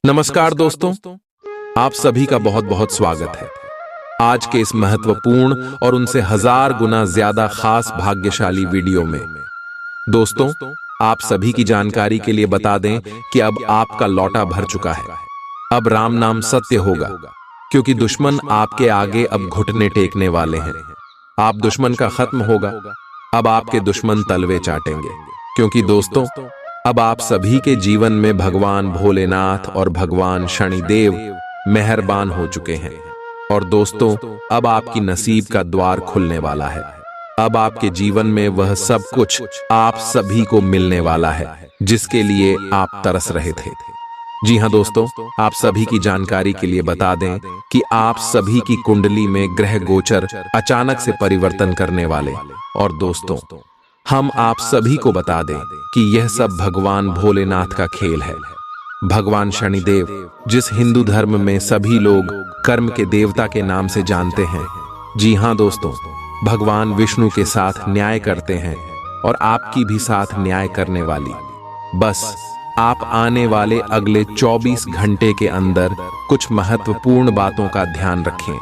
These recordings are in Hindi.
नमस्कार दोस्तों, आप सभी का बहुत बहुत स्वागत है। आज के इस महत्वपूर्ण और उनसे हजार गुना ज्यादा खास भाग्यशाली वीडियो में दोस्तों, आप सभी की जानकारी के लिए बता दें कि अब आपका लौटा भर चुका है। अब राम नाम सत्य होगा, क्योंकि दुश्मन आपके आगे अब घुटने टेकने वाले हैं। आप दुश्मन का खत्म होगा, अब आपके दुश्मन तलवे चाटेंगे, क्योंकि दोस्तों अब आप सभी के जीवन में भगवान भोलेनाथ और भगवान शनिदेव मेहरबान हो चुके हैं। और दोस्तों अब आपकी नसीब का द्वार खुलने वाला है। अब आपके जीवन में वह सब कुछ आप सभी को मिलने वाला है जिसके लिए आप तरस रहे थे। जी हां दोस्तों, आप सभी की जानकारी के लिए बता दें कि आप सभी की कुंडली में ग्रह गोचर अचानक से परिवर्तन करने वाले। और दोस्तों हम आप सभी को बता दें कि यह सब भगवान भोलेनाथ का खेल है। भगवान शनिदेव, जिस हिंदू धर्म में सभी लोग कर्म के देवता के नाम से जानते हैं, जी हां दोस्तों, भगवान विष्णु के साथ न्याय करते हैं और आपकी भी साथ न्याय करने वाली। बस आप आने वाले अगले 24 घंटे के अंदर कुछ महत्वपूर्ण बातों का ध्यान रखें।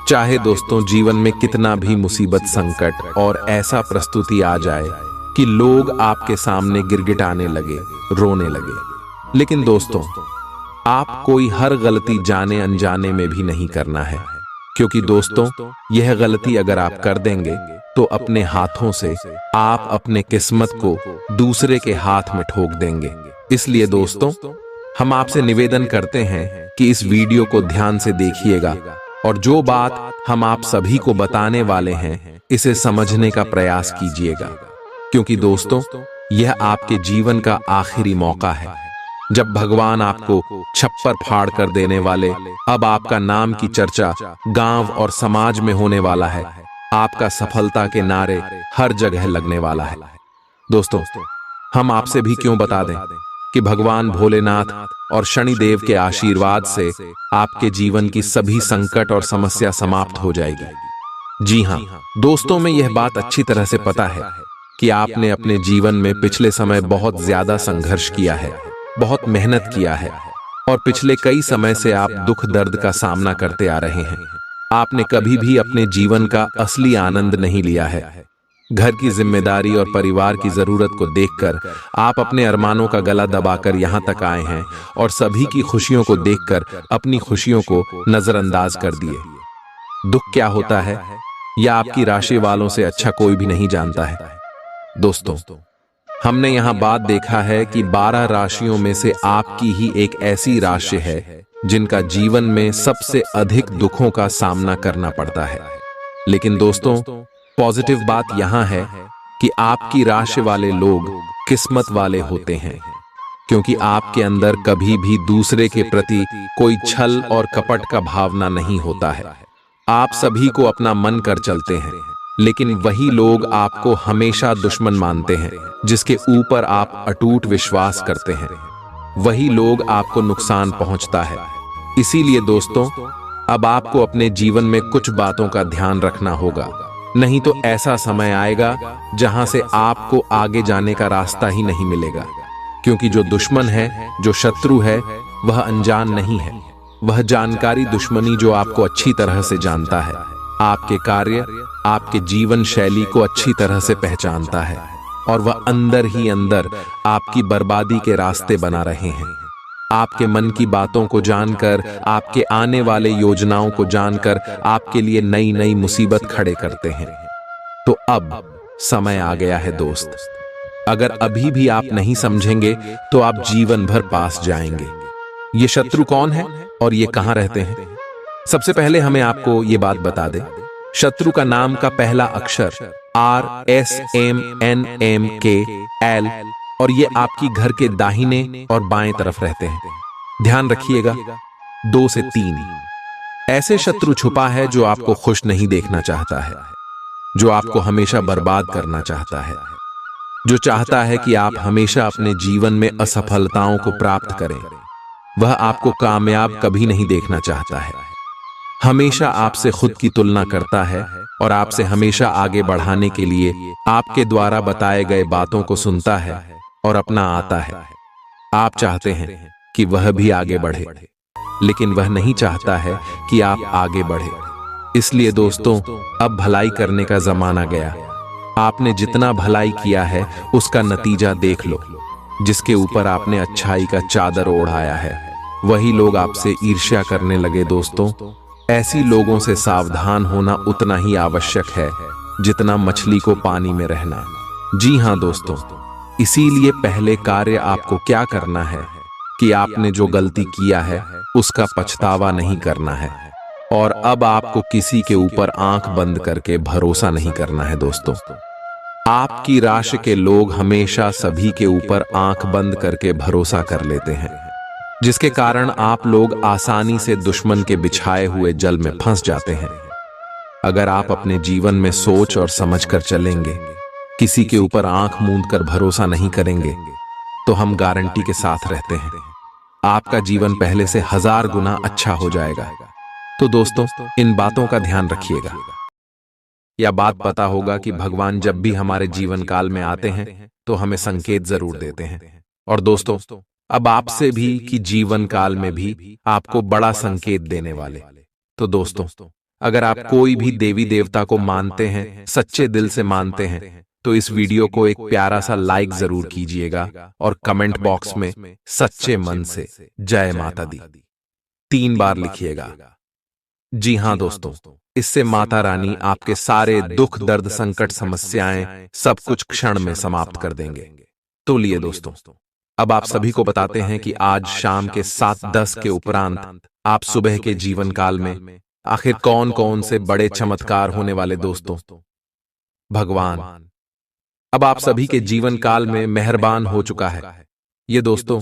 चाहे दोस्तों जीवन में कितना भी मुसीबत, संकट और ऐसा प्रस्तुति आ जाए कि लोग आपके सामने गिड़गिड़ाने लगे, रोने लगे, लेकिन दोस्तों आप कोई हर गलती जाने अनजाने में भी नहीं करना है। क्योंकि दोस्तों यह गलती अगर आप कर देंगे तो अपने हाथों से आप अपने किस्मत को दूसरे के हाथ में ठोक देंगे। इसलिए दोस्तों हम आपसे निवेदन करते हैं कि इस वीडियो को ध्यान से देखिएगा और जो बात हम आप सभी को बताने वाले हैं इसे समझने का प्रयास कीजिएगा। क्योंकि दोस्तों यह आपके जीवन का आखिरी मौका है जब भगवान आपको छप्पर फाड़ कर देने वाले। अब आपका नाम की चर्चा गांव और समाज में होने वाला है। आपका सफलता के नारे हर जगह लगने वाला है। दोस्तों हम आपसे भी क्यों बता दें कि भगवान भोलेनाथ और शनिदेव के आशीर्वाद से आपके जीवन की सभी संकट और समस्या समाप्त हो जाएगी। जी हां दोस्तों, में यह बात अच्छी तरह से पता है कि आपने अपने जीवन में पिछले समय बहुत ज्यादा संघर्ष किया है, बहुत मेहनत किया है और पिछले कई समय से आप दुख दर्द का सामना करते आ रहे हैं। आपने कभी भी अपने जीवन का असली आनंद नहीं लिया है। घर की जिम्मेदारी और परिवार की जरूरत को देखकर आप अपने अरमानों का गला दबाकर यहां तक आए हैं और सभी की खुशियों को देखकर अपनी खुशियों को नजरअंदाज कर दिए। दुख क्या होता है यह आपकी राशि वालों से अच्छा कोई भी नहीं जानता है। दोस्तों हमने यहां बात देखा है कि 12 राशियों में से आपकी ही एक ऐसी राशि है जिनका जीवन में सबसे अधिक दुखों का सामना करना पड़ता है। लेकिन दोस्तों पॉजिटिव बात यहां है कि आपकी राशि वाले लोग किस्मत वाले होते हैं, क्योंकि आपके अंदर कभी भी दूसरे के प्रति कोई छल और कपट का भावना नहीं होता है। आप सभी को अपना मन कर चलते हैं, लेकिन वही लोग आपको हमेशा दुश्मन मानते हैं जिसके ऊपर आप अटूट विश्वास करते हैं। वही लोग आपको नुकसान पहुंचता है। इसीलिए दोस्तों अब आपको अपने जीवन में कुछ बातों का ध्यान रखना होगा, नहीं तो ऐसा समय आएगा जहां से आपको आगे जाने का रास्ता ही नहीं मिलेगा। क्योंकि जो दुश्मन है, जो शत्रु है, वह अनजान नहीं है। वह जानकारी दुश्मनी जो आपको अच्छी तरह से जानता है, आपके कार्य, आपके जीवन शैली को अच्छी तरह से पहचानता है और वह अंदर ही अंदर आपकी बर्बादी के रास्ते बना रहे हैं। आपके मन की बातों को जानकर, आपके आने वाले योजनाओं को जानकर आपके लिए नई नई मुसीबत खड़े करते हैं। तो अब समय आ गया है दोस्त, अगर अभी भी आप नहीं समझेंगे तो आप जीवन भर पास जाएंगे। ये शत्रु कौन है और ये कहां रहते हैं? सबसे पहले हमें आपको ये बात बता दें, शत्रु का नाम का पहला अक्षर RSMNMKL और ये आपकी घर के दाहिने और बाएं तरफ रहते हैं। ध्यान रखिएगा 2 से 3 ऐसे शत्रु छुपा है जो आपको खुश नहीं देखना चाहता है, जो आपको हमेशा बर्बाद करना चाहता है, जो चाहता है कि आप हमेशा अपने जीवन में असफलताओं को प्राप्त करें। वह आपको कामयाब कभी नहीं देखना चाहता है, हमेशा आपसे खुद की तुलना करता है और आपसे हमेशा आगे बढ़ाने के लिए आपके द्वारा बताए गए बातों को सुनता है और अपना आता है। आप चाहते हैं कि वह भी आगे बढ़े, लेकिन वह नहीं चाहता है कि आप आगे बढ़े। इसलिए दोस्तों, अब भलाई करने का जमाना गया। आपने जितना भलाई किया है उसका नतीजा देख लो। जिसके ऊपर आपने अच्छाई का चादर ओढ़ाया है, वही लोग आपसे ईर्ष्या करने लगे। दोस्तों, ऐसी लोगों से सावधान होना उतना ही आवश्यक है जितना मछली को पानी में रहना। जी हां दोस्तों, इसीलिए पहले कार्य आपको क्या करना है कि आपने जो गलती किया है उसका पछतावा नहीं करना है, और अब आपको किसी के ऊपर आंख बंद करके भरोसा नहीं करना है। दोस्तों, आपकी राशि के लोग हमेशा सभी के ऊपर आंख बंद करके भरोसा कर लेते हैं, जिसके कारण आप लोग आसानी से दुश्मन के बिछाए हुए जल में फंस जाते हैं। अगर आप अपने जीवन में सोच और समझ कर चलेंगे, किसी के ऊपर आंख मूंद कर भरोसा नहीं करेंगे, तो हम गारंटी के साथ रहते हैं आपका जीवन पहले से 1000 गुना अच्छा हो जाएगा। तो दोस्तों, इन बातों का ध्यान रखिएगा। यह बात पता होगा कि भगवान जब भी हमारे जीवन काल में आते हैं तो हमें संकेत जरूर देते हैं। और दोस्तों, अब आपसे भी कि जीवन काल में भी आपको बड़ा संकेत देने वाले। तो दोस्तों, अगर आप कोई भी देवी देवता को मानते हैं, सच्चे दिल से मानते हैं, तो इस वीडियो को एक प्यारा सा लाइक जरूर कीजिएगा और कमेंट बॉक्स में सच्चे मन से जय माता दी 3 बार लिखिएगा। जी हां दोस्तों, इससे माता रानी आपके सारे दुख दर्द संकट समस्याएं सब कुछ क्षण में समाप्त कर देंगे। तो लिए दोस्तों, अब आप सभी को बताते हैं कि आज शाम के 7:10 के उपरांत आप सुबह के जीवन काल में आखिर कौन कौन से बड़े चमत्कार होने वाले। दोस्तों, भगवान अब आप सभी के जीवन काल में मेहरबान हो चुका है। ये दोस्तों,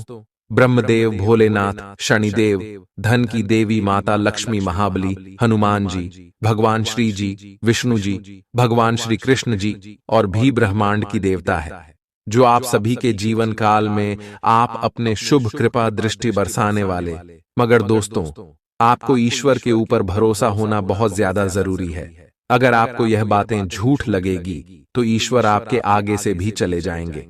ब्रह्मदेव, भोलेनाथ, शनिदेव, धन की देवी माता लक्ष्मी, महाबली, हनुमान जी, भगवान श्री जी, विष्णु जी, भगवान श्री कृष्ण जी और भी ब्रह्मांड की देवता है, जो आप सभी के जीवन काल में आप अपने शुभ कृपा दृष्टि बरसाने वाले। मगर दोस्तों, आपको ईश्वर के ऊपर भरोसा होना बहुत ज्यादा जरूरी है। अगर आपको यह बातें झूठ लगेगी तो ईश्वर आपके आगे से भी चले जाएंगे,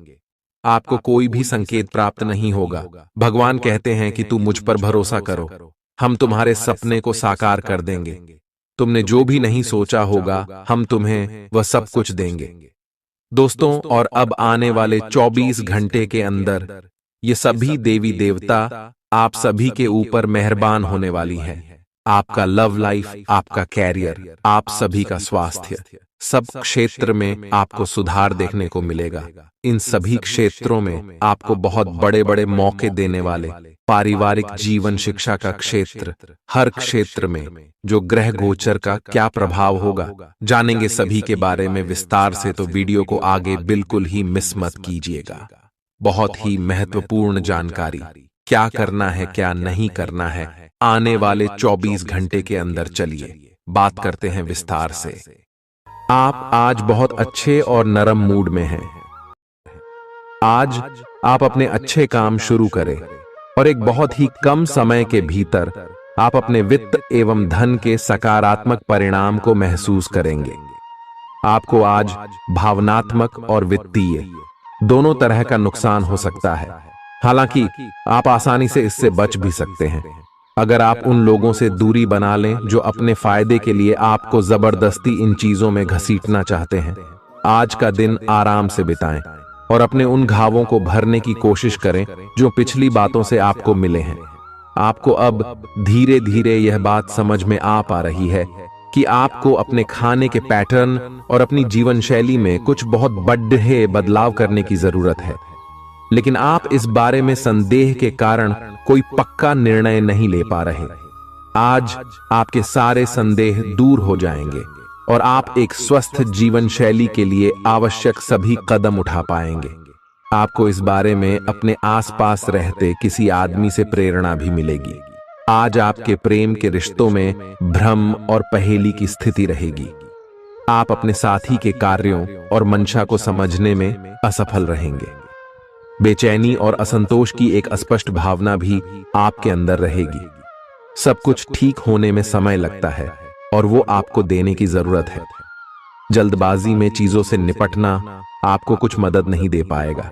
आपको कोई भी संकेत प्राप्त नहीं होगा। भगवान कहते हैं कि तू मुझ पर भरोसा करो, हम तुम्हारे सपने को साकार कर देंगे। तुमने जो भी नहीं सोचा होगा, हम तुम्हें वह सब कुछ देंगे। दोस्तों, और अब आने वाले 24 घंटे के अंदर ये सभी देवी देवता आप सभी के ऊपर मेहरबान होने वाली है। आपका लव लाइफ, आपका कैरियर, आप सभी का स्वास्थ्य, सब क्षेत्र में आपको सुधार देखने को मिलेगा। इन सभी क्षेत्रों में आपको बहुत बड़े बड़े मौके देने वाले पारिवारिक जीवन, शिक्षा का क्षेत्र, हर क्षेत्र में जो ग्रह गोचर का क्या प्रभाव होगा, जानेंगे सभी के बारे में विस्तार से। तो वीडियो को आगे बिल्कुल ही मिस मत कीजिएगा। बहुत ही महत्वपूर्ण जानकारी, क्या करना है क्या नहीं करना है, आने वाले 24 घंटे के अंदर चलिए बात करते हैं विस्तार से। आप आज बहुत अच्छे और नरम मूड में हैं। आज आप अपने अच्छे काम शुरू करें और एक बहुत ही कम समय के भीतर आप अपने वित्त एवं धन के सकारात्मक परिणाम को महसूस करेंगे। आपको आज भावनात्मक और वित्तीय दोनों तरह का नुकसान हो सकता है। हालांकि आप आसानी से इससे बच भी सकते हैं अगर आप उन लोगों से दूरी बना लें जो अपने फायदे के लिए आपको जबरदस्ती इन चीजों में घसीटना चाहते हैं। आज का दिन आराम से बिताएं और अपने उन घावों को भरने की कोशिश करें जो पिछली बातों से आपको मिले हैं। आपको अब धीरे धीरे यह बात समझ में आ पा रही है कि आपको अपने खाने के पैटर्न और अपनी जीवन शैली में कुछ बहुत बड़े बदलाव करने की जरूरत है, लेकिन आप इस बारे में संदेह के कारण कोई पक्का निर्णय नहीं ले पा रहे। आज आपके सारे संदेह दूर हो जाएंगे और आप एक स्वस्थ जीवन शैली के लिए आवश्यक सभी कदम उठा पाएंगे। आपको इस बारे में अपने आसपास रहते किसी आदमी से प्रेरणा भी मिलेगी। आज आपके प्रेम के रिश्तों में भ्रम और पहेली की स्थिति रहेगी। आप अपने साथी के कार्यों और मंशा को समझने में असफल रहेंगे। बेचैनी और असंतोष की एक अस्पष्ट भावना भी आपके अंदर रहेगी। सब कुछ ठीक होने में समय लगता है और वो आपको देने की जरूरत है। जल्दबाजी में चीजों से निपटना आपको कुछ मदद नहीं दे पाएगा।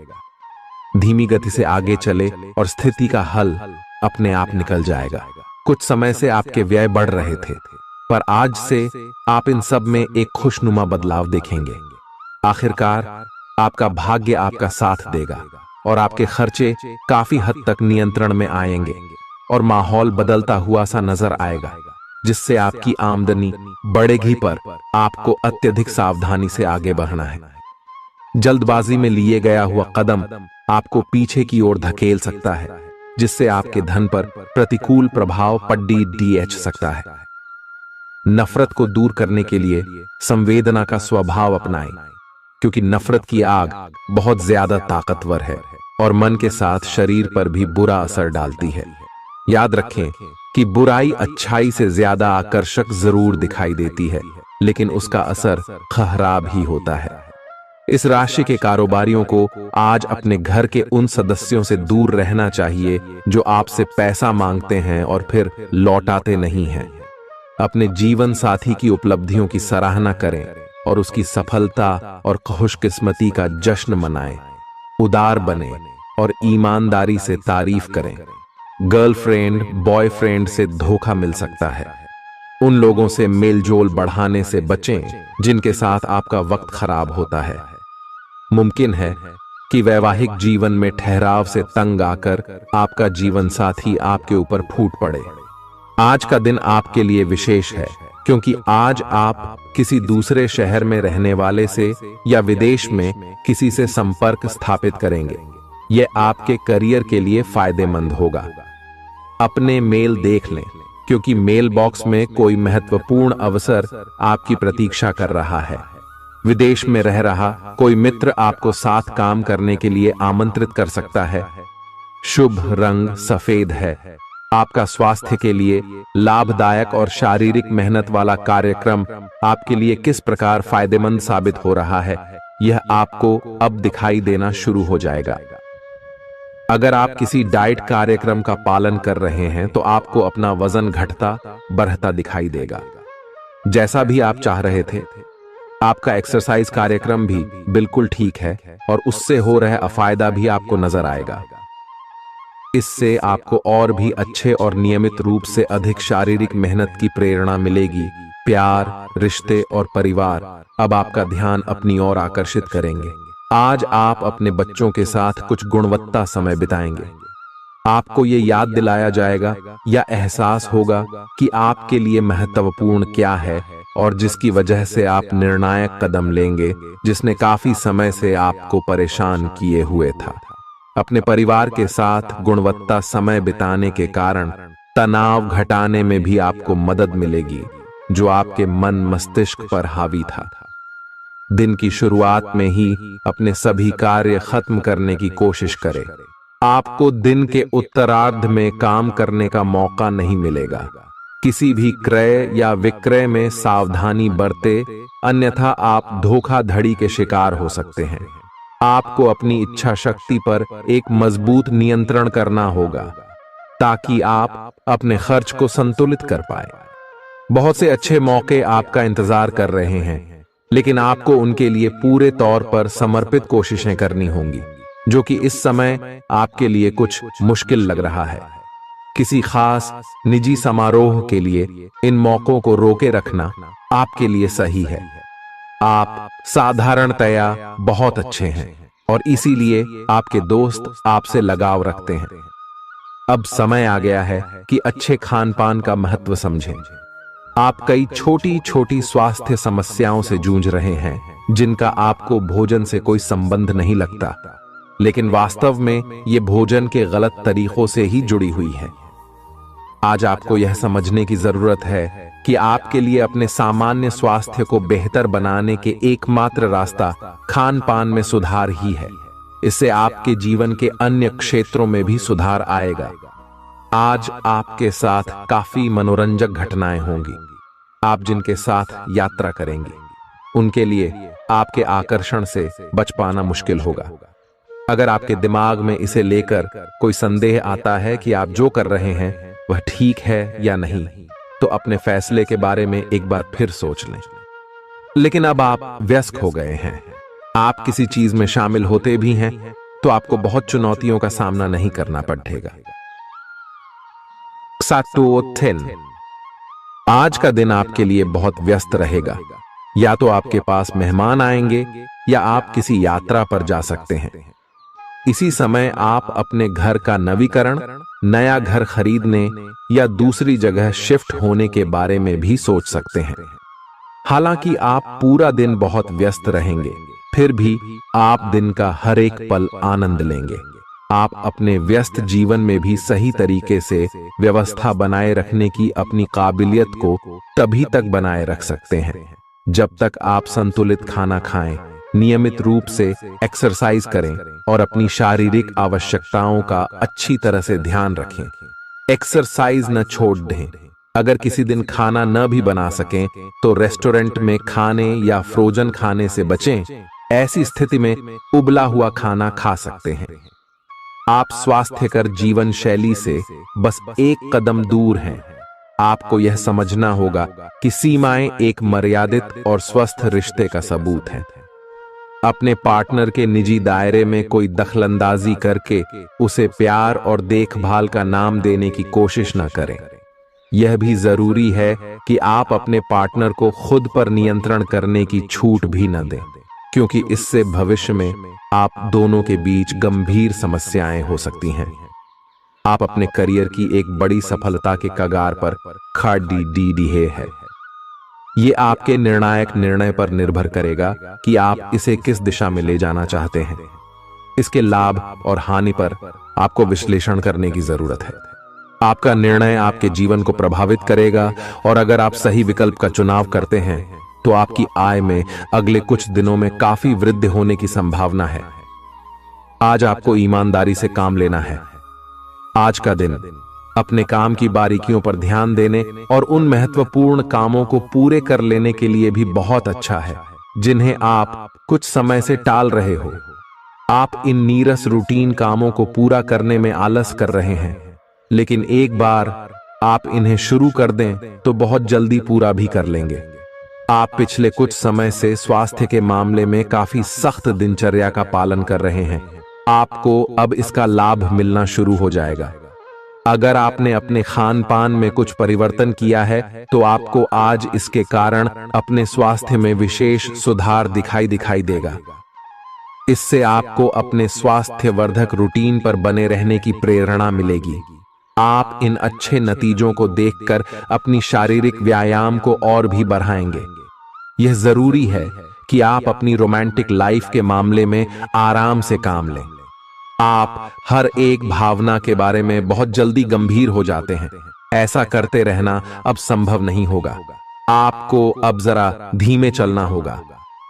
धीमी गति से आगे चले और स्थिति का हल अपने आप निकल जाएगा। कुछ समय से आपके व्यय बढ़ रहे थे, पर आज से आप इन सब में एक खुशनुमा बदलाव देखेंगे। आखिरकार आपका भाग्य आपका साथ देगा और आपके खर्चे काफी हद तक नियंत्रण में आएंगे और माहौल बदलता हुआ सा नजर आएगा, जिससे आपकी आमदनी बढ़ेगी, पर आपको अत्यधिक सावधानी से आगे बढ़ना है। जल्दबाजी में लिए गया हुआ कदम आपको पीछे की ओर धकेल सकता है, जिससे आपके धन पर प्रतिकूल प्रभाव पड़ सकता है। नफरत को दूर करने के लिए संवेदना का स्वभाव अपनाएं, क्योंकि नफरत की आग बहुत ज्यादा ताकतवर है और मन के साथ शरीर पर भी बुरा असर डालती है। याद रखें कि बुराई अच्छाई से ज्यादा आकर्षक जरूर दिखाई देती है, लेकिन उसका असर खराब ही होता है। इस राशि के कारोबारियों को आज अपने घर के उन सदस्यों से दूर रहना चाहिए जो आपसे पैसा मांगते हैं और फिर लौटाते नहीं हैं। अपने जीवन साथी की उपलब्धियों की सराहना करें और उसकी सफलता और खुशकिस्मती का जश्न मनाएं। उदार बने और ईमानदारी से तारीफ करें। गर्लफ्रेंड बॉयफ्रेंड से धोखा मिल सकता है। उन लोगों से मेलजोल बढ़ाने से बचें जिनके साथ आपका वक्त खराब होता है। मुमकिन है कि वैवाहिक जीवन में ठहराव से तंग आकर आपका जीवन साथी आपके ऊपर फूट पड़े। आज का दिन आपके लिए विशेष है, क्योंकि आज आप किसी दूसरे शहर में रहने वाले से या विदेश में किसी से संपर्क स्थापित करेंगे। यह आपके करियर के लिए फायदेमंद होगा। अपने मेल देख लें, क्योंकि मेल बॉक्स में कोई महत्वपूर्ण अवसर आपकी प्रतीक्षा कर रहा है। विदेश में रह रहा कोई मित्र आपको साथ काम करने के लिए आमंत्रित कर सकता है। शुभ रंग सफेद है। आपका स्वास्थ्य के लिए लाभदायक और शारीरिक मेहनत वाला कार्यक्रम आपके लिए किस प्रकार फायदेमंद साबित हो रहा है, यह आपको अब दिखाई देना शुरू हो जाएगा। अगर आप किसी डाइट कार्यक्रम का पालन कर रहे हैं तो आपको अपना वजन घटता बढ़ता दिखाई देगा, जैसा भी आप चाह रहे थे। आपका एक्सरसाइज कार्यक्रम भी बिल्कुल ठीक है और उससे हो रहा अफायदा भी आपको नजर आएगा। इससे आपको और भी अच्छे और नियमित रूप से अधिक शारीरिक मेहनत की प्रेरणा मिलेगी। प्यार, रिश्ते और परिवार अब आपका ध्यान अपनी ओर आकर्षित करेंगे। आज आप अपने बच्चों के साथ कुछ गुणवत्ता समय बिताएंगे। आपको ये याद दिलाया जाएगा या एहसास होगा कि आपके लिए महत्वपूर्ण क्या है और जिसकी वजह से आप निर्णायक कदम लेंगे, जिसने काफी समय से आपको परेशान किए हुए था। अपने परिवार के साथ गुणवत्ता समय बिताने के कारण तनाव घटाने में भी आपको मदद मिलेगी, जो आपके मन मस्तिष्क पर हावी था। दिन की शुरुआत में ही अपने सभी कार्य खत्म करने की कोशिश करें। आपको दिन के उत्तरार्ध में काम करने का मौका नहीं मिलेगा। किसी भी क्रय या विक्रय में सावधानी बरते, अन्यथा आप धोखाधड़ी के शिकार हो सकते हैं। आपको अपनी इच्छा शक्ति पर एक मजबूत नियंत्रण करना होगा ताकि आप अपने खर्च को संतुलित कर पाए। बहुत से अच्छे मौके आपका इंतजार कर रहे हैं, लेकिन आपको उनके लिए पूरे तौर पर समर्पित कोशिशें करनी होंगी, जो कि इस समय आपके लिए कुछ मुश्किल लग रहा है। किसी खास निजी समारोह के लिए इन मौकों को रोके रखना आपके लिए सही है। आप साधारणतया बहुत अच्छे हैं और इसीलिए आपके दोस्त आपसे लगाव रखते हैं। अब समय आ गया है कि अच्छे खान पान का महत्व समझें। आप कई छोटी छोटी स्वास्थ्य समस्याओं से जूझ रहे हैं, जिनका आपको भोजन से कोई संबंध नहीं लगता, लेकिन वास्तव में ये भोजन के गलत तरीकों से ही जुड़ी हुई है। आज आपको यह समझने की जरूरत है कि आपके लिए अपने सामान्य स्वास्थ्य को बेहतर बनाने के एकमात्र रास्ता खान पान में सुधार ही है। इससे आपके जीवन के अन्य क्षेत्रों में भी सुधार आएगा। आज आपके साथ काफी मनोरंजक घटनाएं होंगी। आप जिनके साथ यात्रा करेंगे, उनके लिए आपके आकर्षण से बच पाना मुश्किल होगा। अगर आपके दिमाग में इसे लेकर कोई संदेह आता है कि आप जो कर रहे हैं वह ठीक है या नहीं, तो अपने फैसले के बारे में एक बार फिर सोच लें। लेकिन अब आप व्यस्त हो गए हैं, आप किसी चीज में शामिल होते भी हैं तो आपको बहुत चुनौतियों का सामना नहीं करना पड़ेगा। Xatuothin, आज का दिन आपके लिए बहुत व्यस्त रहेगा। या तो आपके पास मेहमान आएंगे या आप किसी यात्रा पर जा सकते हैं। इसी समय आप अपने घर का नवीकरण, नया घर खरीदने या दूसरी जगह शिफ्ट होने के बारे में भी सोच सकते हैं। हालांकि आप पूरा दिन बहुत व्यस्त रहेंगे, फिर भी आप दिन का हर एक पल आनंद लेंगे। आप अपने व्यस्त जीवन में भी सही तरीके से व्यवस्था बनाए रखने की अपनी काबिलियत को तभी तक बनाए रख सकते हैं जब तक आप संतुलित खाना खाएं, नियमित रूप से एक्सरसाइज करें और अपनी शारीरिक आवश्यकताओं का अच्छी तरह से ध्यान रखें। एक्सरसाइज न छोड़ दें। अगर किसी दिन खाना न भी बना सकें तो रेस्टोरेंट में खाने या फ्रोजन खाने से बचें। ऐसी स्थिति में उबला हुआ खाना खा सकते हैं। आप स्वास्थ्यकर जीवन शैली से बस एक कदम दूर हैं। आपको यह समझना होगा कि सीमाएं एक मर्यादित और स्वस्थ रिश्ते का सबूत हैं। अपने पार्टनर के निजी दायरे में कोई दखलंदाजी करके उसे प्यार और देखभाल का नाम देने की कोशिश न करें। यह भी जरूरी है कि आप अपने पार्टनर को खुद पर नियंत्रण करने की छूट भी न दें, क्योंकि इससे भविष्य में आप दोनों के बीच गंभीर समस्याएं हो सकती हैं। आप अपने करियर की एक बड़ी सफलता के कगार पर खड़ी है। ये आपके निर्णायक निर्णय पर निर्भर करेगा कि आप इसे किस दिशा में ले जाना चाहते हैं। इसके लाभ और हानि पर आपको विश्लेषण करने की जरूरत है। आपका निर्णय आपके जीवन को प्रभावित करेगा और अगर आप सही विकल्प का चुनाव करते हैं तो आपकी आय में अगले कुछ दिनों में काफी वृद्धि होने की संभावना है। आज आपको ईमानदारी से काम लेना है। आज का दिन अपने काम की बारीकियों पर ध्यान देने और उन महत्वपूर्ण कामों को पूरे कर लेने के लिए भी बहुत अच्छा है जिन्हें आप कुछ समय से टाल रहे हो। आप इन नीरस रूटीन कामों को पूरा करने में आलस कर रहे हैं, लेकिन एक बार आप इन्हें शुरू कर दें तो बहुत जल्दी पूरा भी कर लेंगे। आप पिछले कुछ समय से स्वास्थ्य के मामले में काफी सख्त दिनचर्या का पालन कर रहे हैं। आपको अब इसका लाभ मिलना शुरू हो जाएगा। अगर आपने अपने खान पान में कुछ परिवर्तन किया है तो आपको आज इसके कारण अपने स्वास्थ्य में विशेष सुधार दिखाई देगा। इससे आपको अपने स्वास्थ्यवर्धक रूटीन पर बने रहने की प्रेरणा मिलेगी। आप इन अच्छे नतीजों को देखकर अपनी शारीरिक व्यायाम को और भी बढ़ाएंगे। यह जरूरी है कि आप अपनी रोमांटिक लाइफ के मामले में आराम से काम लें। आप हर एक भावना के बारे में बहुत जल्दी गंभीर हो जाते हैं। ऐसा करते रहना अब संभव नहीं होगा। आपको अब जरा धीमे चलना होगा।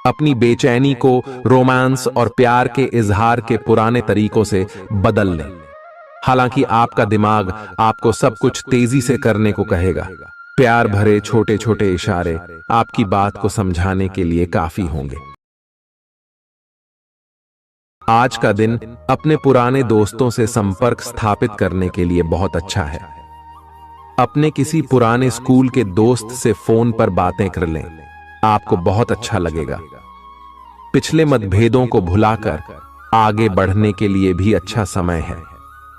अपनी बेचैनी को रोमांस और प्यार के इजहार के पुराने तरीकों से बदल लें। हालांकि आपका दिमाग आपको सब कुछ तेजी से करने को कहेगा। प्यार भरे छोटे छोटे इशारे आपकी बात को समझाने के लिए काफी होंगे। आज का दिन अपने पुराने दोस्तों से संपर्क स्थापित करने के लिए बहुत अच्छा है। अपने किसी पुराने स्कूल के दोस्त से फोन पर बातें कर लें, आपको बहुत अच्छा लगेगा। पिछले मतभेदों को भुलाकर आगे बढ़ने के लिए भी अच्छा समय है।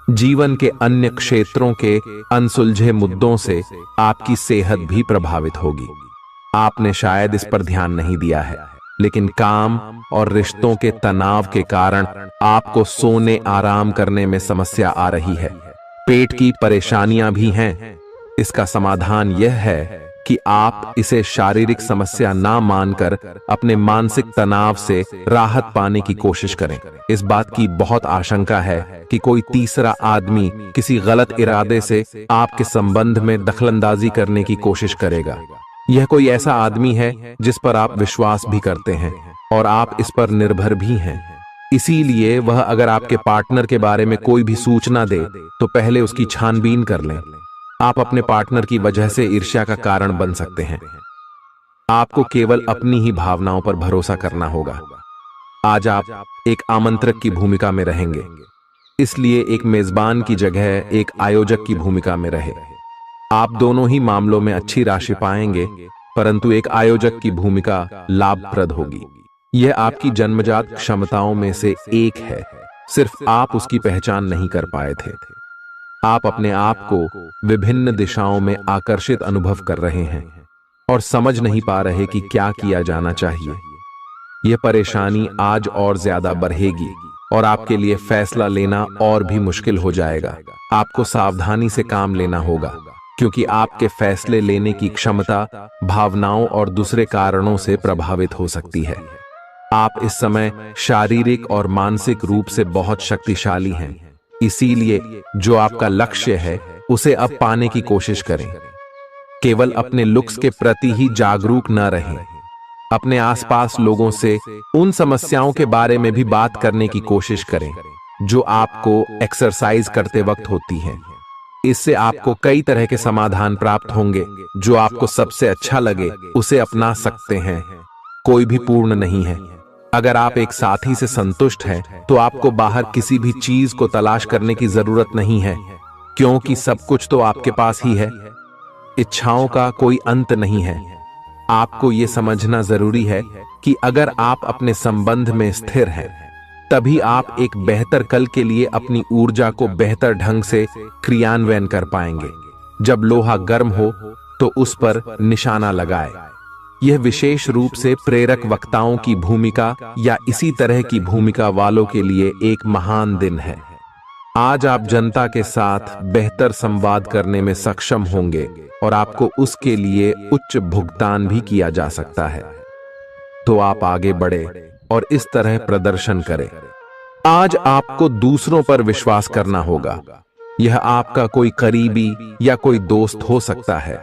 जीवन के अन्य क्षेत्रों के अनसुलझे मुद्दों से आपकी सेहत भी प्रभावित होगी। आपने शायद इस पर ध्यान नहीं दिया है, लेकिन काम और रिश्तों के तनाव के कारण आपको सोने आराम करने में समस्या आ रही है। पेट की परेशानियां भी हैं। इसका समाधान यह है कि आप इसे शारीरिक समस्या ना मानकर अपने मानसिक तनाव से राहत पाने की कोशिश करें। इस बात की बहुत आशंका है कि कोई तीसरा आदमी किसी गलत इरादे से आपके संबंध में दखलंदाजी करने की कोशिश करेगा। यह कोई ऐसा आदमी है जिस पर आप विश्वास भी करते हैं और आप इस पर निर्भर भी हैं। इसीलिए वह अगर आपके पार्टनर के बारे में कोई भी सूचना दे तो पहले उसकी छानबीन कर लें। आप अपने पार्टनर की वजह से ईर्ष्या का कारण बन सकते हैं। आपको केवल अपनी ही भावनाओं पर भरोसा करना होगा। आज आप एक आमंत्रक की भूमिका में रहेंगे, इसलिए एक मेजबान की जगह एक आयोजक की भूमिका में रहे। आप दोनों ही मामलों में अच्छी राशि पाएंगे, परंतु एक आयोजक की भूमिका लाभप्रद होगी। यह आपकी जन्मजात क्षमताओं में से एक है। सिर्फ आप उसकी पहचान नहीं कर पाए थे। आप अपने आप को विभिन्न दिशाओं में आकर्षित अनुभव कर रहे हैं और समझ नहीं पा रहे कि क्या किया जाना चाहिए। यह परेशानी आज और ज्यादा बढ़ेगी और आपके लिए फैसला लेना और भी मुश्किल हो जाएगा। आपको सावधानी से काम लेना होगा, क्योंकि आपके फैसले लेने की क्षमता भावनाओं और दूसरे कारणों से प्रभावित हो सकती है। आप इस समय शारीरिक और मानसिक रूप से बहुत शक्तिशाली हैं। इसीलिए जो आपका लक्ष्य है उसे अब पाने की कोशिश करें। केवल अपने लुक्स के प्रति ही जागरूक न रहें। अपने आसपास लोगों से उन समस्याओं के बारे में भी बात करने की कोशिश करें जो आपको एक्सरसाइज करते वक्त होती हैं। इससे आपको कई तरह के समाधान प्राप्त होंगे। जो आपको सबसे अच्छा लगे उसे अपना सकते हैं। कोई भी पूर्ण नहीं है। अगर आप एक साथी से संतुष्ट हैं तो आपको बाहर किसी भी चीज को तलाश करने की जरूरत नहीं है, क्योंकि सब कुछ तो आपके पास ही है। इच्छाओं का कोई अंत नहीं है। आपको यह समझना जरूरी है कि अगर आप अपने संबंध में स्थिर हैं, तभी आप एक बेहतर कल के लिए अपनी ऊर्जा को बेहतर ढंग से क्रियान्वयन कर पाएंगे। जब लोहा गर्म हो तो उस पर निशाना लगाए। यह विशेष रूप से प्रेरक वक्ताओं की भूमिका या इसी तरह की भूमिका वालों के लिए एक महान दिन है। आज आप जनता के साथ बेहतर संवाद करने में सक्षम होंगे और आपको उसके लिए उच्च भुगतान भी किया जा सकता है। तो आप आगे बढ़े और इस तरह प्रदर्शन करें। आज आपको दूसरों पर विश्वास करना होगा। यह आपका कोई करीबी या कोई दोस्त हो सकता है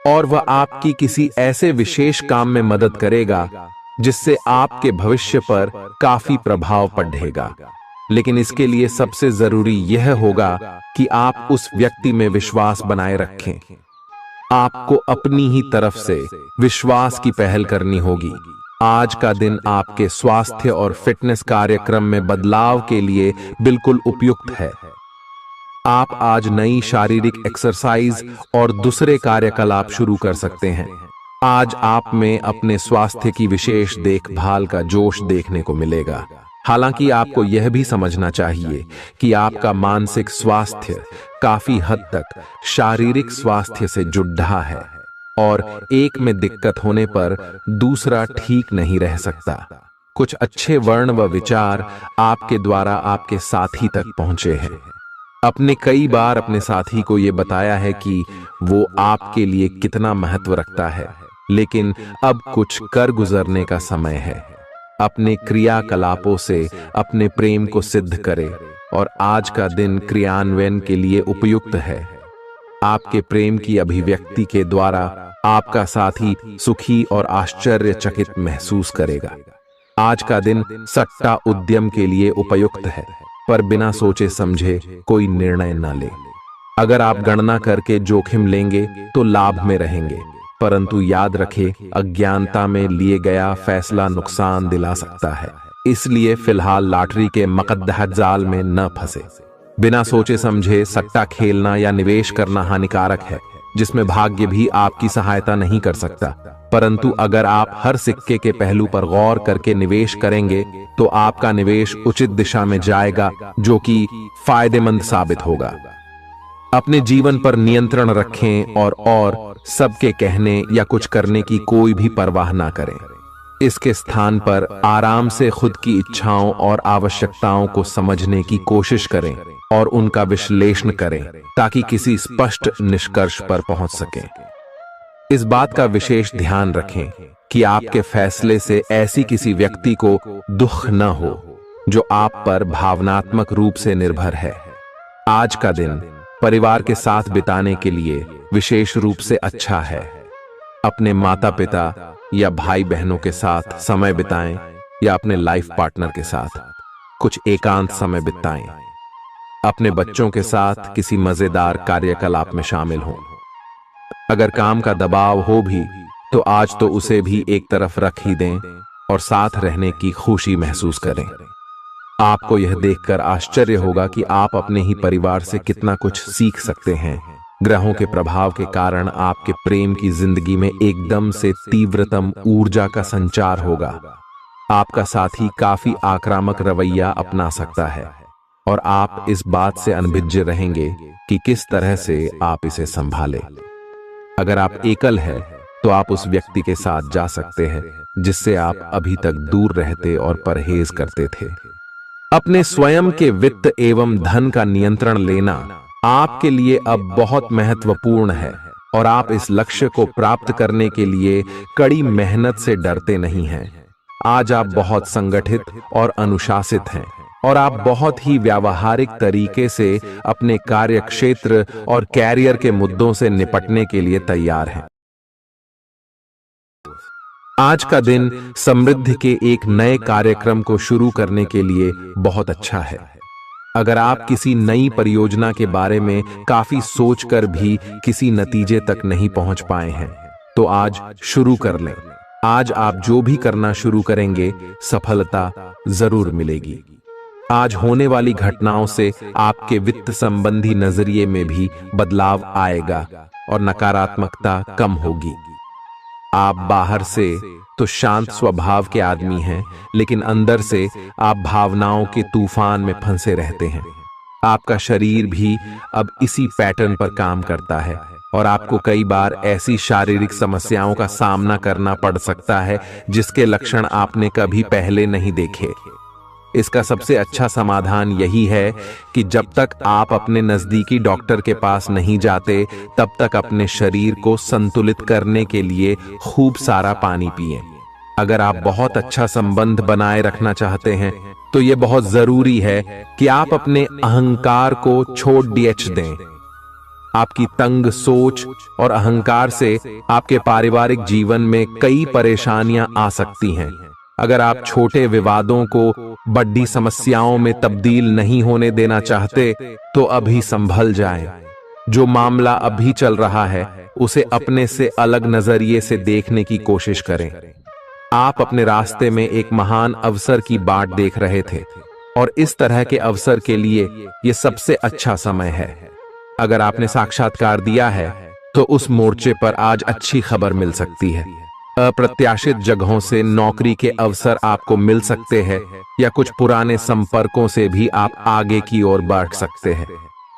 और वह आपकी किसी ऐसे विशेष काम में मदद करेगा जिससे आपके भविष्य पर काफी प्रभाव पड़ेगा। लेकिन इसके लिए सबसे जरूरी यह होगा कि आप उस व्यक्ति में विश्वास बनाए रखें। आपको अपनी ही तरफ से विश्वास की पहल करनी होगी। आज का दिन आपके स्वास्थ्य और फिटनेस कार्यक्रम में बदलाव के लिए बिल्कुल उपयुक्त है। आप आज नई शारीरिक एक्सरसाइज और दूसरे कार्यकलाप शुरू कर सकते हैं। आज आप में अपने स्वास्थ्य की विशेष देखभाल का जोश देखने को मिलेगा। हालांकि आपको यह भी समझना चाहिए कि आपका मानसिक स्वास्थ्य काफी हद तक शारीरिक स्वास्थ्य से जुड़ा है और एक में दिक्कत होने पर दूसरा ठीक नहीं रह सकता। कुछ अच्छे वर्ण व विचार आपके द्वारा आपके साथी तक पहुंचे हैं। अपने कई बार अपने साथी को यह बताया है कि वो आपके लिए कितना महत्व रखता है, लेकिन अब कुछ कर गुजरने का समय है। अपने क्रियाकलापों से अपने प्रेम को सिद्ध करें और आज का दिन क्रियान्वयन के लिए उपयुक्त है। आपके प्रेम की अभिव्यक्ति के द्वारा आपका साथी सुखी और आश्चर्यचकित महसूस करेगा। आज का दिन सट्टा उद्यम के लिए उपयुक्त है, पर बिना सोचे समझे कोई निर्णय न ले। अगर आप गणना करके जोखिम लेंगे तो लाभ में रहेंगे, परंतु याद रखें, अज्ञानता में लिए गया फैसला नुकसान दिला सकता है। इसलिए फिलहाल लॉटरी के मकद्दह जाल में न फंसे। बिना सोचे समझे सट्टा खेलना या निवेश करना हानिकारक है, जिसमें भाग्य भी आपकी सहायता नहीं कर सकता। परंतु अगर आप हर सिक्के के पहलू पर गौर करके निवेश करेंगे तो आपका निवेश उचित दिशा में जाएगा, जो कि फायदेमंद साबित होगा। अपने जीवन पर नियंत्रण रखें और सबके कहने या कुछ करने की कोई भी परवाह ना करें। इसके स्थान पर आराम से खुद की इच्छाओं और आवश्यकताओं को समझने की कोशिश करें और उनका विश्लेषण करें, ताकि किसी स्पष्ट निष्कर्ष पर पहुंच सकें। इस बात का विशेष ध्यान रखें कि आपके फैसले से ऐसी किसी व्यक्ति को दुख न हो जो आप पर भावनात्मक रूप से निर्भर है। आज का दिन परिवार के साथ बिताने के लिए विशेष रूप से अच्छा है। अपने माता पिता या भाई बहनों के साथ समय बिताएं या अपने लाइफ पार्टनर के साथ कुछ एकांत समय बिताएं। अपने बच्चों के साथ किसी मजेदार कार्यकलाप में शामिल हों। अगर काम का दबाव हो भी तो आज तो उसे भी एक तरफ रख ही दें और साथ रहने की खुशी महसूस करें। आपको यह देखकर आश्चर्य होगा कि आप अपने ही परिवार से कितना कुछ सीख सकते हैं। ग्रहों के प्रभाव के कारण आपके प्रेम की जिंदगी में एकदम से तीव्रतम ऊर्जा का संचार होगा। आपका साथी काफी आक्रामक रवैया अपना सकता है और आप इस बात से अनभिज्ञ रहेंगे कि किस तरह से आप इसे संभालें। अगर आप एकल है तो आप उस व्यक्ति के साथ जा सकते हैं जिससे आप अभी तक दूर रहते और परहेज करते थे। अपने स्वयं के वित्त एवं धन का नियंत्रण लेना आपके लिए अब बहुत महत्वपूर्ण है और आप इस लक्ष्य को प्राप्त करने के लिए कड़ी मेहनत से डरते नहीं हैं। आज आप बहुत संगठित और अनुशासित हैं और आप बहुत ही व्यावहारिक तरीके से अपने कार्यक्षेत्र और कैरियर के मुद्दों से निपटने के लिए तैयार हैं। आज का दिन समृद्धि के एक नए कार्यक्रम को शुरू करने के लिए बहुत अच्छा है। अगर आप किसी नई परियोजना के बारे में काफी सोचकर भी किसी नतीजे तक नहीं पहुंच पाए हैं, तो आज शुरू कर लें। आज आप जो भी करना शुरू करेंगे, सफलता जरूर मिलेगी। आज होने वाली घटनाओं से आपके वित्त संबंधी नजरिए में भी बदलाव आएगा और नकारात्मकता कम होगी। आप बाहर से तो शांत स्वभाव के आदमी हैं, लेकिन अंदर से आप भावनाओं के तूफान में फंसे रहते हैं। आपका शरीर भी अब इसी पैटर्न पर काम करता है और आपको कई बार ऐसी शारीरिक समस्याओं का सामना करना पड़ सकता है जिसके लक्षण आपने कभी पहले नहीं देखे। इसका सबसे अच्छा समाधान यही है कि जब तक आप अपने नजदीकी डॉक्टर के पास नहीं जाते, तब तक अपने शरीर को संतुलित करने के लिए खूब सारा पानी पिएं। अगर आप बहुत अच्छा संबंध बनाए रखना चाहते हैं, तो यह बहुत जरूरी है कि आप अपने अहंकार को छोड़ दें। आपकी तंग सोच और अहंकार से आपके पारिवारिक जीवन में कई परेशानियां आ सकती हैं। अगर आप छोटे विवादों को बड़ी समस्याओं में तब्दील नहीं होने देना चाहते, तो अभी संभल जाएं। जो मामला अभी चल रहा है, उसे अपने से अलग नजरिए से देखने की कोशिश करें। आप अपने रास्ते में एक महान अवसर की बाट देख रहे थे और इस तरह के अवसर के लिए यह सबसे अच्छा समय है। अगर आपने साक्षात्कार दिया है, तो उस मोर्चे पर आज अच्छी खबर मिल सकती है। अप्रत्याशित जगहों से नौकरी के अवसर आपको मिल सकते हैं या कुछ पुराने संपर्कों से भी आप आगे की ओर बढ़ सकते हैं।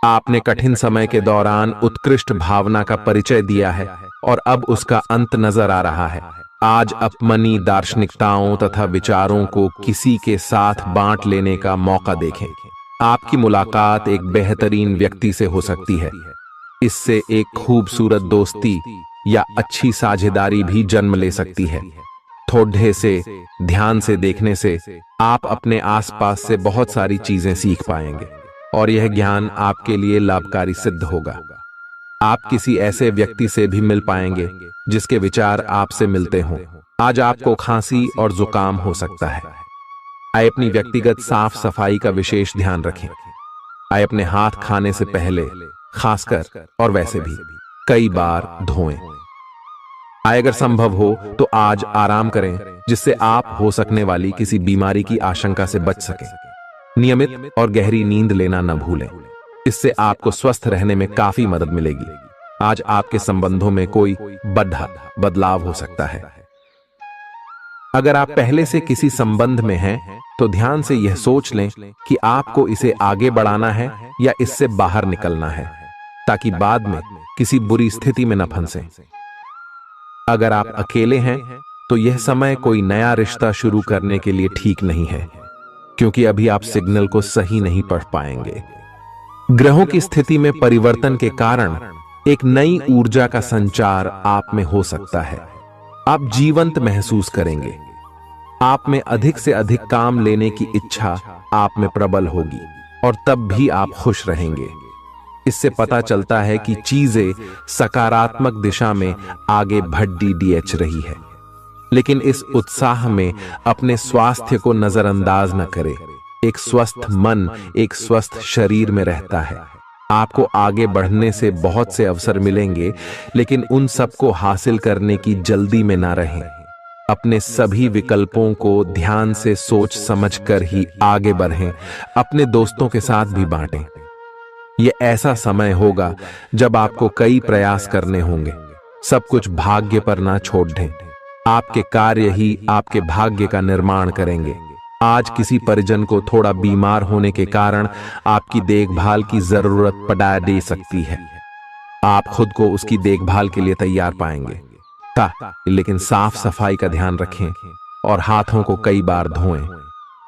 आपने कठिन समय के दौरान उत्कृष्ट भावना का परिचय दिया है और अब उसका अंत नजर आ रहा है। आज अपनी दार्शनिकताओं तथा विचारों को किसी के साथ बांट लेने का मौका देखें। आपकी मुलाकात एक बेहतरीन व्यक्ति से हो सकती है। इससे एक खूबसूरत दोस्ती या अच्छी साझेदारी भी जन्म ले सकती है। थोड़े से ध्यान से देखने से आप अपने आसपास से बहुत सारी चीजें सीख पाएंगे और यह ज्ञान आपके लिए लाभकारी सिद्ध होगा। आप किसी ऐसे व्यक्ति से भी मिल पाएंगे जिसके विचार आपसे मिलते हों। आज आपको खांसी और जुकाम हो सकता है। आइए अपनी व्यक्तिगत साफ सफाई का विशेष ध्यान रखें। आइए अपने हाथ खाने से पहले, खासकर और वैसे भी, कई बार धोएं। आइए अगर संभव हो तो आज आराम करें, जिससे आप हो सकने वाली किसी बीमारी की आशंका से बच सकें। नियमित और गहरी नींद लेना न भूलें। इससे आपको स्वस्थ रहने में काफी मदद मिलेगी। आज आपके संबंधों में कोई बड़ा बदलाव हो सकता है। अगर आप पहले से किसी संबंध में हैं, तो ध्यान से यह सोच लें कि आपको इसे आगे बढ़ाना है या इससे बाहर निकलना है, ताकि बाद में किसी बुरी स्थिति में न फंसें। अगर आप अकेले हैं, तो यह समय कोई नया रिश्ता शुरू करने के लिए ठीक नहीं है, क्योंकि अभी आप सिग्नल को सही नहीं पढ़ पाएंगे। ग्रहों की स्थिति में परिवर्तन के कारण एक नई ऊर्जा का संचार आप में हो सकता है। आप जीवंत महसूस करेंगे। आप में अधिक से अधिक काम लेने की इच्छा आप में प्रबल होगी और तब भी आप खुश रहेंगे। इससे पता चलता है कि चीजें सकारात्मक दिशा में आगे बढ़ रही है। लेकिन इस उत्साह में अपने स्वास्थ्य को नजरअंदाज न करें। एक स्वस्थ मन एक स्वस्थ शरीर में रहता है। आपको आगे बढ़ने से बहुत से अवसर मिलेंगे, लेकिन उन सब को हासिल करने की जल्दी में ना रहें। अपने सभी विकल्पों को ध्यान से सोच समझकर ही आगे बढ़ें। अपने दोस्तों के साथ भी बांटें। यह ऐसा समय होगा जब आपको कई प्रयास करने होंगे। सब कुछ भाग्य पर ना छोड़ दें। आपके कार्य ही आपके भाग्य का निर्माण करेंगे। आज किसी परिजन को थोड़ा बीमार होने के कारण आपकी देखभाल की जरूरत पड़ा दे सकती है। आप खुद को उसकी देखभाल के लिए तैयार पाएंगे, लेकिन साफ सफाई का ध्यान रखें और हाथों को कई बार धोएं।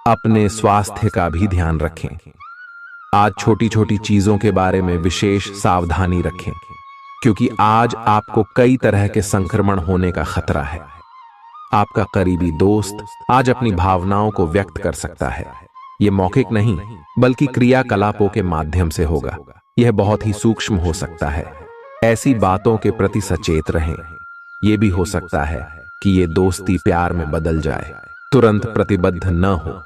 अपने स्वास्थ्य का भी ध्यान रखें। आज छोटी छोटी चीजों के बारे में विशेष सावधानी रखें, क्योंकि आज आपको कई तरह के संक्रमण होने का खतरा है। आपका करीबी दोस्त आज अपनी भावनाओं को व्यक्त कर सकता है। यह मौखिक नहीं, बल्कि क्रियाकलापों के माध्यम से होगा। यह बहुत ही सूक्ष्म हो सकता है। ऐसी बातों के प्रति सचेत रहें। यह भी हो सकता है कि यह दोस्ती प्यार में बदल जाए। तुरंत प्रतिबद्ध न हो,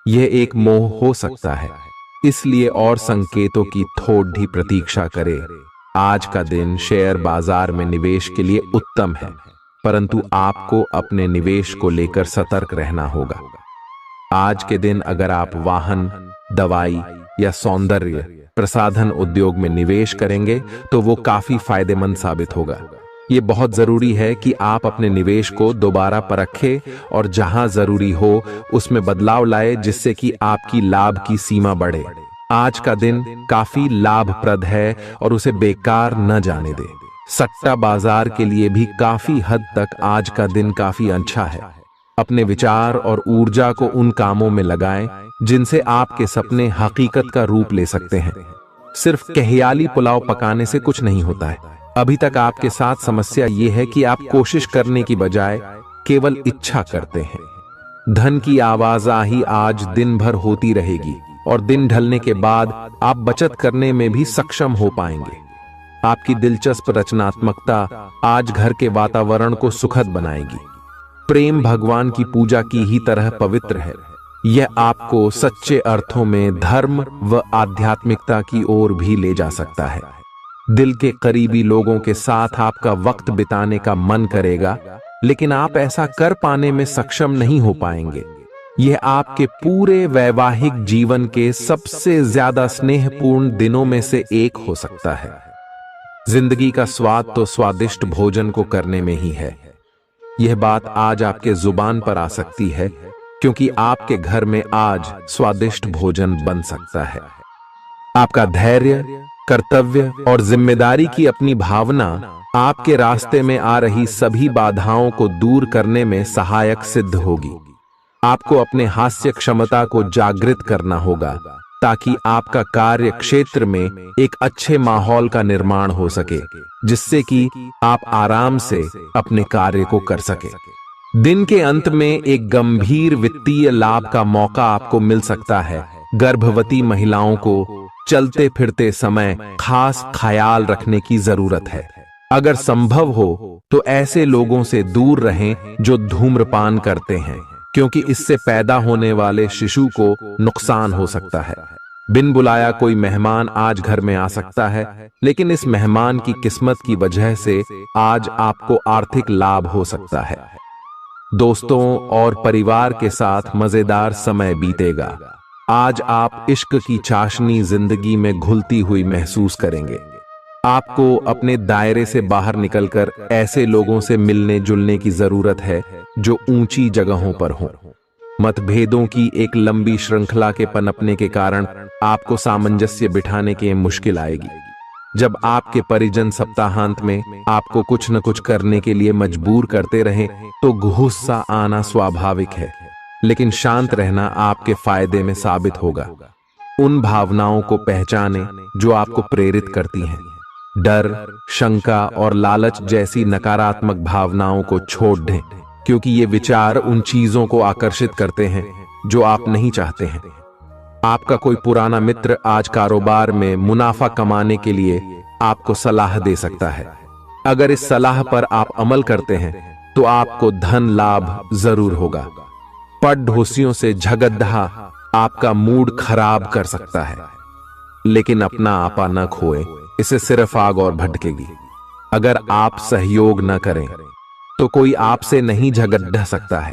यह एक मोह हो सकता है, इसलिए और संकेतों की थोड़ी ढी प्रतीक्षा करें। आज का दिन शेयर बाजार में निवेश के लिए उत्तम है, परंतु आपको अपने निवेश को लेकर सतर्क रहना होगा। आज के दिन अगर आप वाहन, दवाई या सौंदर्य प्रसाधन उद्योग में निवेश करेंगे तो वो काफी फायदेमंद साबित होगा। ये बहुत जरूरी है कि आप अपने निवेश को दोबारा परखें और जहां जरूरी हो उसमें बदलाव लाए, जिससे कि आपकी लाभ की सीमा बढ़े। आज का दिन काफी लाभप्रद है और उसे बेकार न जाने दें। सट्टा बाजार के लिए भी काफी हद तक आज का दिन काफी अच्छा है। अपने विचार और ऊर्जा को उन कामों में लगाएं जिनसे आपके सपने हकीकत का रूप ले सकते हैं। सिर्फ कहियाली पुलाव पकाने से कुछ नहीं होता है। अभी तक आपके साथ समस्या यह है कि आप कोशिश करने की बजाय केवल इच्छा करते हैं। धन की आवाजाही आज दिन भर होती रहेगी और दिन ढलने के बाद आप बचत करने में भी सक्षम हो पाएंगे। आपकी दिलचस्प रचनात्मकता आज घर के वातावरण को सुखद बनाएगी। प्रेम भगवान की पूजा की ही तरह पवित्र है। यह आपको सच्चे अर्थों में धर्म व आध्यात्मिकता की ओर भी ले जा सकता है। दिल के करीबी लोगों के साथ आपका वक्त बिताने का मन करेगा, लेकिन आप ऐसा कर पाने में सक्षम नहीं हो पाएंगे। यह आपके पूरे वैवाहिक जीवन के सबसे ज्यादा स्नेहपूर्ण दिनों में से एक हो सकता है। जिंदगी का स्वाद तो स्वादिष्ट भोजन को करने में ही है। यह बात आज आपके जुबान पर आ सकती है, क्योंकि आपके घर में आज स्वादिष्ट भोजन बन सकता है। आपका धैर्य, कर्तव्य और जिम्मेदारी की अपनी भावना आपके रास्ते में आ रही सभी बाधाओं को दूर करने में सहायक सिद्ध होगी। आपको अपने हास्य क्षमता को जागृत करना होगा, ताकि आपका कार्य क्षेत्र में एक अच्छे माहौल का निर्माण हो सके, जिससे कि आप आराम से अपने कार्य को कर सके। दिन के अंत में एक गंभीर वित्तीय लाभ का मौका आपको मिल सकता है। गर्भवती महिलाओं को चलते फिरते समय खास ख्याल रखने की जरूरत है। अगर संभव हो तो ऐसे लोगों से दूर रहें जो धूम्रपान करते हैं, क्योंकि इससे पैदा होने वाले शिशु को नुकसान हो सकता है। बिन बुलाया कोई मेहमान आज घर में आ सकता है, लेकिन इस मेहमान की किस्मत की वजह से आज आपको आर्थिक लाभ हो सकता है। दोस्तों और परिवार के साथ मजेदार समय बीतेगा। आज आप इश्क की चाशनी जिंदगी में घुलती हुई महसूस करेंगे। आपको अपने दायरे से बाहर निकलकर ऐसे लोगों से मिलने जुलने की जरूरत है जो ऊंची जगहों पर हों। मतभेदों की एक लंबी श्रृंखला के पनपने के कारण आपको सामंजस्य बिठाने की मुश्किल आएगी। जब आपके परिजन सप्ताहांत में आपको कुछ न कुछ करने के लिए मजबूर करते रहें, तो गुस्सा आना स्वाभाविक है, लेकिन शांत रहना आपके फायदे में साबित होगा। उन भावनाओं को पहचानें जो आपको प्रेरित करती हैं। डर, शंका और लालच जैसी नकारात्मक भावनाओं को छोड़ दें, क्योंकि ये विचार उन चीजों को आकर्षित करते हैं जो आप नहीं चाहते हैं। आपका कोई पुराना मित्र आज कारोबार में मुनाफा कमाने के लिए आपको सलाह दे सकता है। अगर इस सलाह पर आप अमल करते हैं तो आपको धन लाभ जरूर होगा। पड़ोसियों से झगड़ा आपका मूड खराब कर सकता है, लेकिन अपना आपा न खोए, इसे सिर्फ आग और भड़केगी। अगर आप सहयोग न करें तो कोई आपसे नहीं झगड़ सकता है।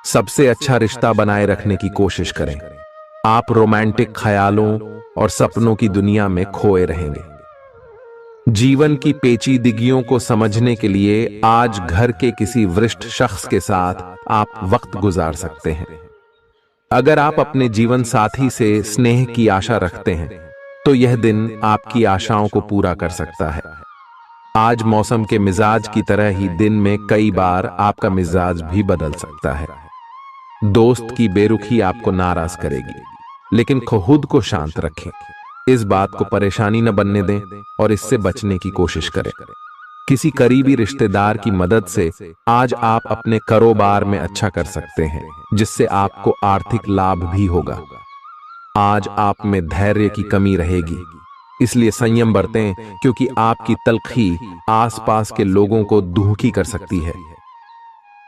सबसे अच्छा रिश्ता बनाए रखने की कोशिश करें। आप रोमांटिक ख्यालों और सपनों की दुनिया में खोए रहेंगे। जीवन की पेचीदगियों को समझने के लिए आज घर के किसी वरिष्ठ शख्स के साथ आप वक्त गुजार सकते हैं। अगर आप अपने जीवन साथी से स्नेह की आशा रखते हैं तो यह दिन आपकी आशाओं को पूरा कर सकता है। आज मौसम के मिजाज की तरह ही दिन में कई बार आपका मिजाज भी बदल सकता है। दोस्त की बेरुखी आपको नाराज करेगी, लेकिन खुद को शांत रखें। इस बात को परेशानी न बनने दें और इससे बचने की कोशिश करें। किसी करीबी रिश्तेदार की मदद से आज आप अपने कारोबार में अच्छा कर सकते हैं, जिससे आपको आर्थिक लाभ भी होगा। आज आप में धैर्य की कमी रहेगी, इसलिए संयम बरतें, क्योंकि आपकी तलखी आसपास के लोगों को दुखी कर सकती है।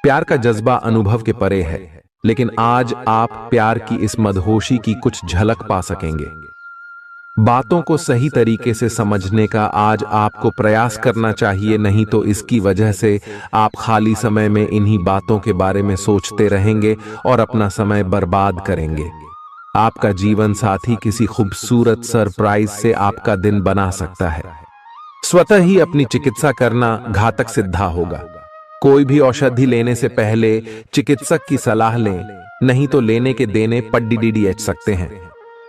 प्यार का जज्बा अनुभव के परे है, लेकिन आज आप प्यार की इस मदहोशी की कुछ झलक पा सकेंगे। बातों को सही तरीके से समझने का आज आपको प्रयास करना चाहिए, नहीं तो इसकी वजह से आप खाली समय में इन्हीं बातों के बारे में सोचते रहेंगे और अपना समय बर्बाद करेंगे। आपका जीवन साथी किसी खूबसूरत सरप्राइज से आपका दिन बना सकता है। स्वतः ही अपनी चिकित्सा करना घातक सिद्ध होगा। कोई भी औषधि लेने से पहले चिकित्सक की सलाह लें, नहीं तो लेने के देने पड्डीडीडीएच सकते हैं।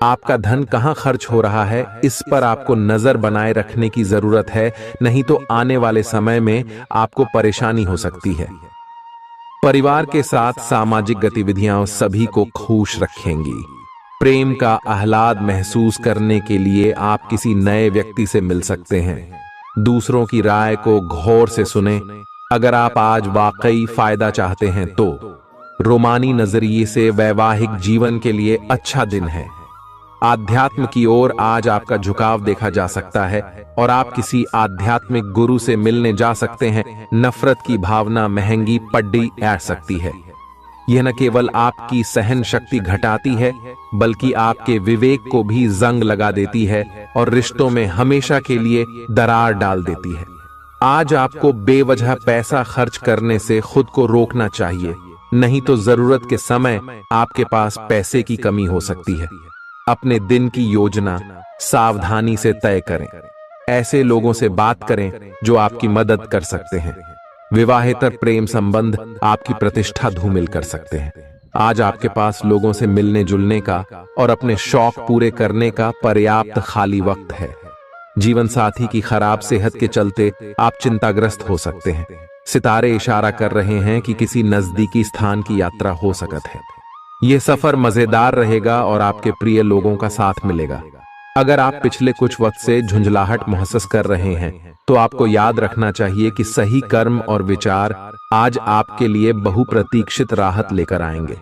आपका धन कहां खर्च हो रहा है, इस पर आपको नजर बनाए रखने की जरूरत है, नहीं तो आने वाले समय में आपको परेशानी हो सकती है। परिवार के साथ सामाजिक गतिविधियां सभी को खुश रखेंगी। प्रेम का आह्लाद महसूस करने के लिए आप किसी नए व्यक्ति से मिल सकते हैं। दूसरों की राय को गौर से सुनें। अगर आप आज वाकई फायदा चाहते हैं तो रोमानी नजरिए से वैवाहिक जीवन के लिए अच्छा दिन है। आध्यात्म की ओर आज आपका झुकाव देखा जा सकता है और आप किसी आध्यात्मिक गुरु से मिलने जा सकते हैं। नफरत की भावना महंगी पड्डी ऐड सकती है। यह न केवल आपकी सहन शक्ति घटाती है, बल्कि आपके विवेक को भी जंग लगा देती है और रिश्तों में हमेशा के लिए दरार डाल देती है। आज आपको बेवजह पैसा खर्च करने से खुद को रोकना चाहिए, नहीं तो जरूरत के समय आपके पास पैसे की कमी हो सकती है। अपने दिन की योजना सावधानी से तय करें। ऐसे लोगों से बात करें जो आपकी मदद कर सकते हैं। विवाहेतर प्रेम संबंध आपकी प्रतिष्ठा धूमिल कर सकते हैं। आज आपके पास लोगों से मिलने जुलने का और अपने शौक पूरे करने का पर्याप्त खाली वक्त है। जीवन साथी की खराब सेहत के चलते आप चिंताग्रस्त हो सकते हैं। सितारे इशारा कर रहे हैं कि किसी नजदीकी स्थान की यात्रा हो सकती है। यह सफर मजेदार रहेगा और आपके प्रिय लोगों का साथ मिलेगा। अगर आप पिछले कुछ वक्त से झुंझलाहट महसूस कर रहे हैं तो आपको याद रखना चाहिए कि सही कर्म और विचार आज आपके लिए बहुप्रतीक्षित राहत लेकर आएंगे।